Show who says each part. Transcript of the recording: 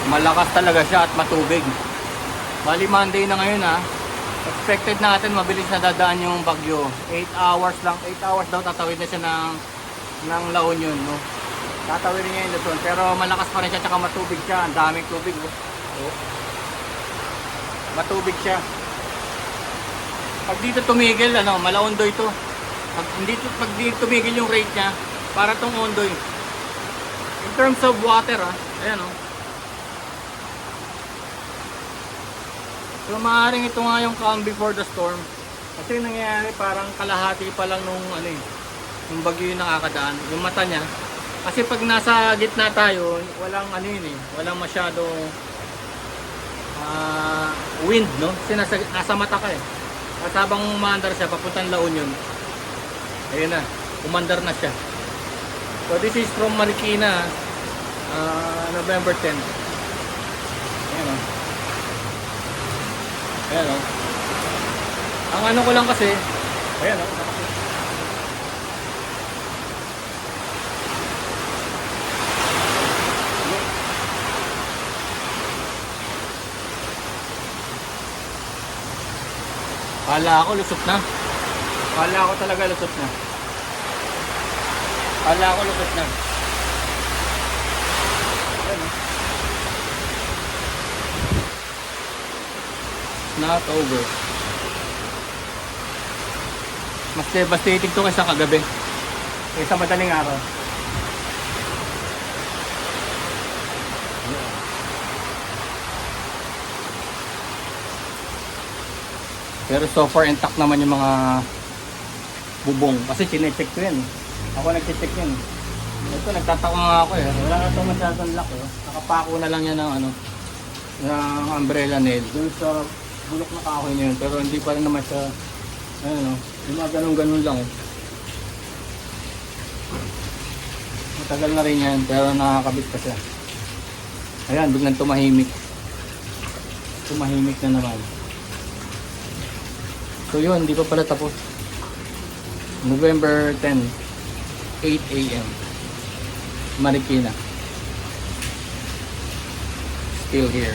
Speaker 1: Malakas talaga siya at matubig. Bali Monday na ngayon ha. Expected natin mabilis na dadaan yung bagyo. 8 hours lang. 8 hours daw tatawid na siya ng La Union, no? Tatawid niya yung Luzon. Pero malakas pa rin siya tsaka matubig siya. Ang daming tubig. Oh. Matubig siya. Pag dito tumigil, malaondoy to. Pag dito tumigil yung rate niya, para tong ondoy. In terms of water, ayan So maaaring ito nga yung calm before the storm. Kasi nangyayari parang kalahati pa lang nung yung bagyo yung nakakadaan, yung mata niya. Kasi pag nasa gitna tayo, walang walang masyadong wind, no? Kasi nasa mata ka eh. At habang umaandar siya papuntang La Union, ayun na, umandar na siya. So this is from Marikina, November 10. Ayan o. Ayan o. Ang ano ko lang kasi, ayan o. Kala ako lusot na. Kala ko talaga lusot na. Kala ko lusot na. Not over. Mas devastating to kaysa kagabi. Kaysa madaling araw. Pero so far intact naman yung mga bubong. Kasi chinecheck ko yan. Ako nagchecheck yan. Ito nagtataka nga ako eh. Wala na itong masyadong lock eh. Nakapako na lang yan ng ng umbrella nail. Doon sa bulok na kahoy niya yun. Pero hindi pa rin naman siya yung mga ganun-ganun lang eh. Matagal na rin yan. Pero nakakabit pa siya. Ayan, biglang tumahimik. Tumahimik na naman. So yun, hindi pa pala tapos. November 10, 8 AM. Marikina. Still here.